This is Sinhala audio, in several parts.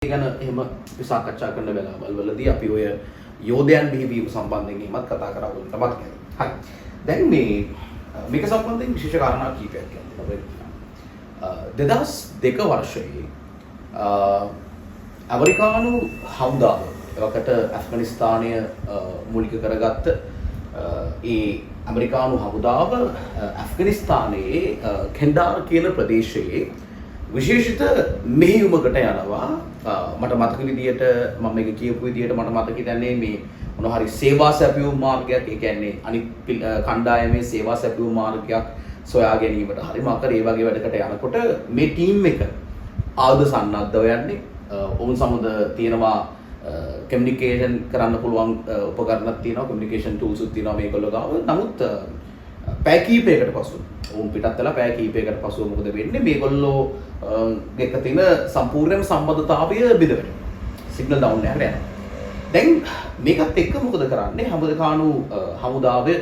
ගැන එහෙම සාකච්ඡා කරන වෙලාවල් වලදී අපි ඔය යෝධයන් බිහිවීම සම්බන්ධයෙන් එහෙමත් කතා කරා වුණා තමයි. හරි. දැන් මේක සම්බන්ධයෙන් විශේෂ කාරණා කීපයක් කියනවා. 2002 වර්ෂයේ ඇමරිකානු හමුදාව එවකට ඇෆ්ගනිස්තානය මූලික කරගත්ත ඒ ඇමරිකානු හමුදාව ඇෆ්ගනිස්තානයේ කෙන්ඩාර් කියන ප්‍රදේශයේ විශේෂිත මෙහෙයුමකට යනවා. මට මතක විදියට මම මේක කියපු විදියට මට මතක හිටින්නේ මේ මොනවා හරි සේවා සැපයුම් මාර්ගයක්, ඒ කියන්නේ අනිත් කණ්ඩායමේ සේවා සැපයුම් මාර්ගයක් සොයා ගැනීමට හරි මොකද ඒ වගේ වැඩකට යනකොට මේ ටීම් එක ආයුධ සන්නද්ධව යන්නේ. ඔවුන් සමග තියෙනවා කමියුනිකේෂන් කරන්න පුළුවන් උපකරණක් තියෙනවා, කමියුනිකේෂන් ටූල්ස් උත් තියෙනවා මේගොල්ලෝ ගාව. නමුත් පැය කිහිපයකට පසු ඔවුන් පිටත් වෙලා පැය කිහිපයකට පසුව මොකද වෙන්නේ? මේගොල්ලෝ එක තියෙන සම්පූර්ණම සම්බන්ධතාවය බිඳ වෙනවා. සිග්නල් ඩවුන් එකකට යනවා. දැන් මේකත් එක්ක මොකද කරන්නේ? ඇමරිකානු හමුදාවේ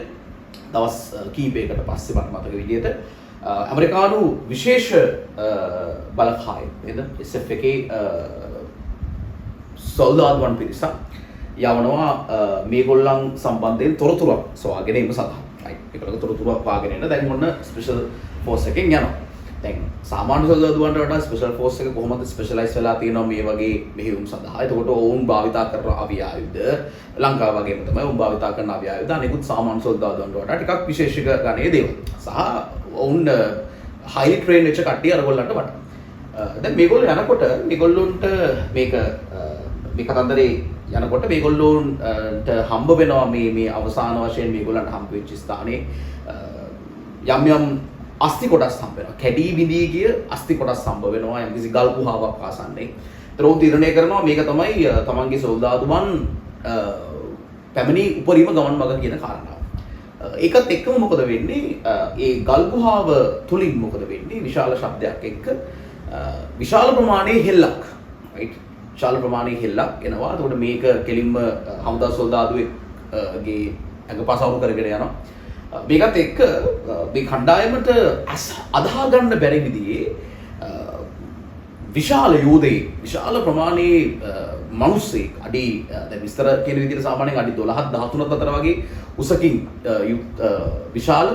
දවස් කිහිපයකට පස්සේ මට මතක විදිහට ඇමරිකානු විශේෂ බලකාය නේද? SF එකේ සොල්දාදුවන් පිරිසක් යවනවා මේගොල්ලන් සම්බන්ධයෙන් තොරතුරක් සොයාගෙන ඒම සඳහා. ඒකට තොරතුරක් වාගෙන එන්න දැන් මොන ස්පෙෂල් ෆෝස් එකෙන් යනවා. දැන් සාමාන්‍ය සොල්දාදුවන්ට වඩා ස්පෙෂල් ෆෝස් එක කොහොමද ස්පෙෂලායිස් වෙලා තියෙනවා මේ වගේ මෙහෙයුම් සඳහා. එතකොට ඔවුන් භාවිතා කරන අවි ආයුධ ලංකාව වගේම තමයි ඔවුන් භාවිතා කරන අවි ආයුධ අනිකුත් සාමාන්‍ය සොල්දාදුවන්ට වඩා ටිකක් විශේෂික ගණයේ දේවල්. සහ ඔවුන් හයි ට්‍රේන් වෙච්ච කට්ටිය අරගොල්ලන්ට වඩා. දැන් මේගොල්ලෝ යනකොට මේගොල්ලොන්ට මේ කතන්දරේ යනකොට මේගොල්ලොන්ට හම්බ වෙනවා මේ අවසාන වශයෙන් මේගොල්ලන්ට හම්බ වෙච්ච ස්ථානයේ යම් අස්ති කොටස් හම්බ වෙනවා. කැඩී බිඳී ගිය අස්ති කොටස් හම්බ වෙනවා යම්කිසි ගල් ගුහාවක් ආසන්නයේ. ඒතර උන් තීරණය කරනවා මේක තමයි තමන්ගේ සොල්දාදුවන් පැමිණි උපරිම ගමන් මඟ කියන කාරණාව. ඒකත් එක්කම මොකද වෙන්නේ? ඒ ගල් ගුහාව තුලින් මොකද වෙන්නේ? විශාල ශබ්දයක් එක්ක විශාල ප්‍රමාණයේ හෙල්ලක්, right? විශාල ප්‍රමාණයේ හෙල්ලක් එනවා. එතකොට මේක කෙලින්ම හමුදා සොල්දාදුවෙක්ගේ අඟපසවුරු කරගෙන යනවා. මේකත් එක්ක මේ කණ්ඩායමට අදහා ගන්න බැරි විදිහේ විශාල යෝධයෙක්, විශාල ප්‍රමාණයේ මිනිස්සෙක් අඩි දැන් විස්තර කියන විදිහට සාමාන්‍යයෙන් අඩි 12ක් 13ක් අතර වගේ උසකින් විශාල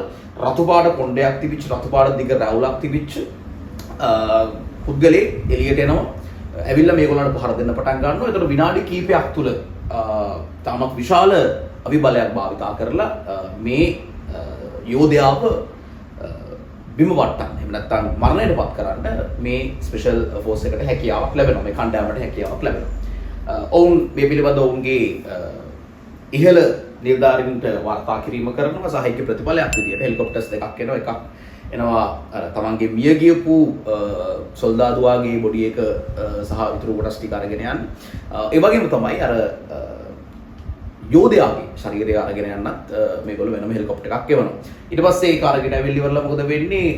රතු පාට කොණ්ඩයක් තිබිච්ච, රතු පාට දිග රැවුලක් තිබිච්ච පුද්ගලයෙක් එළියට එනවා. ඇවිල්ලා මේගොල්ලන්ට පහර දෙන්න පටන් ගන්නවා. ඒතර විනාඩි කිහිපයක් තුල තාමත් විශාල අවිබලයක් භාවිතා කරලා මේ යෝධයාව බිම වට්ටන්න, එහෙම නැත්නම් මරණයටපත් කරන්න මේ ස්පෙෂල් ෆෝස් එකට හැකියාවක් ලැබෙනවා. මේ කණ්ඩායමට හැකියාවක් ලැබෙනවා. ඔවුන් මේ පිළිබඳව ඔවුන්ගේ ඉහළ නිලධාරීන්ට වාර්තා කිරීම කරනවා. සහ ඒකේ ප්‍රතිඵලයක් විදියට හෙලිකොප්ටර්ස් දෙකක් එනවා. එකක් එනවා අර තමන්ගේ මිය ගියපු සොල්දාදුවාගේ බොඩි එක සහ ඉතුරු කොටස් ටික අරගෙන යන්න. ඒ වගේම තමයි අර යෝධයාගේ ශරීරය අරගෙන යන්නත් මේගොල්ලෝ වෙනම හෙලිකොප්ටර් එකක් එවනවා. ඊට පස්සේ ඒක අරගෙන ඇවිල්ලි ඉවරලා මොකද වෙන්නේ?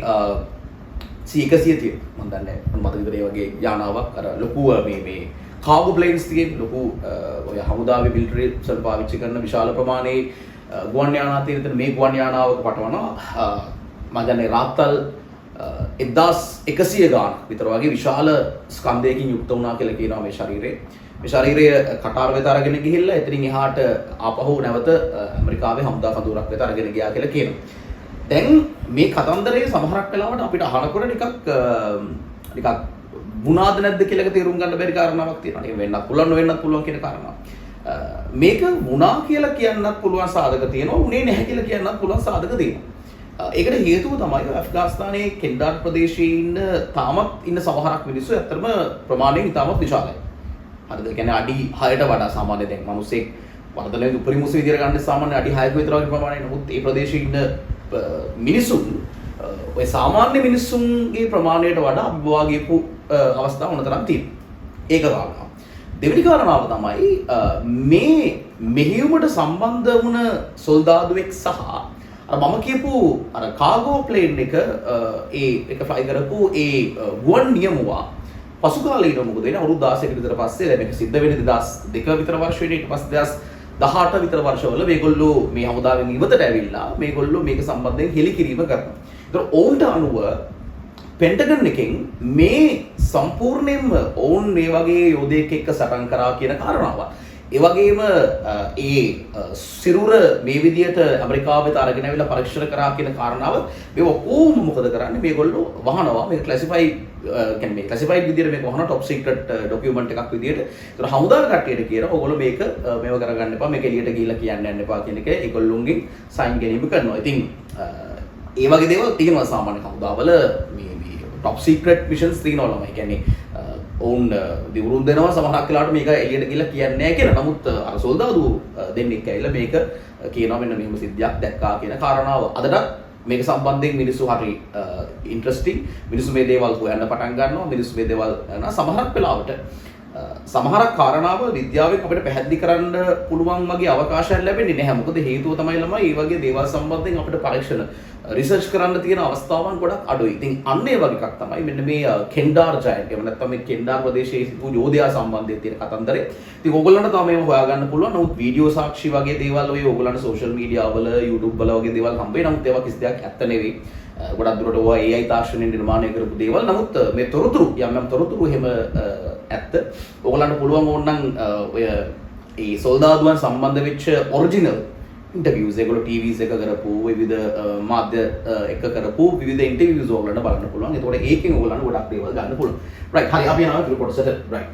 C130 මම දන්නේ මම මතක විතර ඒ වගේ යානාවක් අර ලොකු මේ කාගෝ ප්ලේන්ස් තියෙන ලොකු ඔය හමුදාවේ මිලිටරි සල් පාවිච්චි කරන විශාල ප්‍රමාණයේ ගුවන් යානා තියෙන මේ ගුවන් යානාවක පටවනවා. මම දන්නේ රාත්තල් 1100 ගානක් විතර වගේ විශාල ස්කන්ධයකින් යුක්ත වුණා කියලා කියනවා මේ ශරීරය. මේ ශරීරය කටාර වෙත අරගෙන ගිහිල්ලා එතනින් එහාට ආපහු නැවත ඇමරිකාවේ හමුදා කඳවුරක් වෙත අරගෙන ගියා කියලා කියනවා. දැන් මේ කතන්දරයේ සමහරක් වෙලාවට අපිට අහනකොට නිකක් වුණාද නැද්ද කියලා තේරුම් ගන්න බැරි කාරණාවක් තියෙනවා. ඒක වෙන්නත් පුළුවන් නොවෙන්නත් පුළුවන් කියන කාරණාව. මේක වුණා කියලා කියන්නත් පුළුවන් සාධක තියෙනවා. වුණේ නැහැ කියලා කියන්නත් පුළුවන් සාධක තියෙනවා. ඒකට හේතුව තමයි ඇෆ්ගානිස්තානයේ කෙන්ඩාර් ප්‍රදේශයේ ඉන්න තාමත් ඉන්න සමහරක් මිනිස්සු ඇත්තටම ප්‍රමාණයෙන් ඉතාමත් විශාලයි. හරිද? ඒ කියන්නේ අඩි 6ට වඩා සාමාන්‍ය දැන් මිනිස්සෙක් වර්ධනයේ උපරිම උස විදියට ගන්න සාමාන්‍ය අඩි 6ක විතර වගේ ප්‍රමාණයක්. නමුත් මේ ප්‍රදේශයේ ඉන්න මිනිසුන් ඔය සාමාන්‍ය මිනිසුන්ගේ ප්‍රමාණයට වඩා අභිභවාගීපු අවස්ථා මොනතරම් තියෙනවා. ඒක කාරණාව. දෙවෙනි කාරණාව තමයි මේ මෙහෙයුමට සම්බන්ධ වුණ සොල්දාදුවෙක් සහ අර මම කියපු අර කාගෝ ප්ලේන් එක ඒක ෆ්ලයි කරපු ඒ ගුවන් නියමුවා පසු කාලීනව මොකද වෙන්නේ? අවුරුදු 16ක විතර පස්සේ දැන් මේක සිද්ධ වෙන්නේ 2002 විතර වර්ෂයේ. ඊට පස්සේ 2018 විතර වර්ෂවල මේගොල්ලෝ මේ හමුදාවෙන් ඉවතට ඇවිල්ලා මේගොල්ලෝ මේක සම්බන්ධයෙන් හෙළිකිරීම කරනවා. ඒතර ඔවුන්ට අනුව පෙන්ටගන් එකෙන් මේ සම්පූර්ණයෙන්ම ඔවුන් මේ වගේ යෝධයෙක් එක්ක සටන් කරා කියන කාරණාව. ඒ වගේම ඒ සිරුර මේ විදියට ඇමරිකාවට අරගෙන ආවිලා පරීක්ෂණ කරා කියන කාරණාව මේ ඔක්කොම මොකද කරන්නේ මේගොල්ලෝ වහනවා මේක ක්ලාසිෆයි කියන්නේ මේ ක්ලාසිෆයිඩ් විදියට මේක වහනවා টপ සීක්‍රට් ඩොකියුමන්ට් එකක් විදියට. ඒතර හමුදා කට්ටියට කියනවා ඔයගොල්ලෝ මේක මේව කරගන්න එපා මේක එළියට ගිහිල්ලා කියන්න යන්න එපා කියන එක ඒගොල්ලොන්ගෙන් සයින් ගැනීම කරනවා. ඉතින් ඒ වගේ දේවල් තියෙනවා සාමාන්‍ය හමුදාවල මේ টপ සීක්‍රට් මිෂන්ස් තියෙනවා ළමයි. කියන්නේ ඔවුන් දිවුරුම් දෙනවා සමහරක් වෙලාවට මේක එළියට ගිහලා කියන්නේ නැහැ කියලා. නමුත් අර සොල්දාදු දෙන්නෙක් ඇවිල්ලා මේක කියනවා මෙන්න මෙහෙම සිද්ධියක් දැක්කා කියන කාරණාව. අදටත් මේක සම්බන්ධයෙන් මිනිස්සු හරි ඉන්ට්‍රස්ටිං. මිනිස්සු මේ දේවල් හොයන්න පටන් ගන්නවා. මිනිස්සු මේ දේවල් සමහරක් වෙලාවට සමහරක් කාරණාව විද්‍යාවෙන් අපිට පැහැදිලි කරන්න පුළුවන් වගේ අවකාශයක් ලැබෙන්නේ නැහැ. මොකද හේතුව තමයි ළමයි මේ වගේ දේවල් සම්බන්ධයෙන් අපිට පරීක්ෂණ රිසර්ච් කරන්න තියෙන අවස්ථාවන් ගොඩක් අඩුයි. ඉතින් අන්න ඒ වගේ එකක් තමයි මෙන්න මේ කෙන්ඩාර් ජයන්ට්. එහෙම නැත්නම් මේ කෙන්ඩාර් ප්‍රදේශයේ සිටු යෝධයා සම්බන්ධයෙන් තියෙන කතන්දරේ. ඉතින් ඕගොල්ලන්ට තව මේව හොයාගන්න පුළුවන්. නමුත් වීඩියෝ සාක්ෂි වගේ දේවල් ඔය ඕගොල්ලන්ට සෝෂල් මීඩියා වල YouTube වල වගේ දේවල් හම්බ වෙනවා. නමුත් ඒවා කිසි දෙයක් ඇත්ත නෙවෙයි. ගොඩක් දුරට ඔය AI තාක්ෂණයෙන් නිර්මාණය කරපු දේවල්. නමුත් මේ තොරතුරු යම් තොරතුරු එහෙම ඇත්ත. ඕගොල්ලන්ට පුළුවන් ඕනනම් ඔය ඒ සොල්දාදුවන් සම්බන්ධ වෙච්ච ඔරිජිනල් ඉන්ටර්වියුස් ඒගොල්ලෝ TVs එක කරපු විවිධ මාධ්‍ය එක කරපු විවිධ ඉන්ටර්වියුස් ඕගොල්ලන්ට බලන්න පුළුවන්. ඒතකොට ඒකෙන් ඕගොල්ලන්ට ගොඩක් දේවල් ගන්න පුළුවන්. රයිට්. හරි අපි යනවා ඊට කොටසට. රයිට්.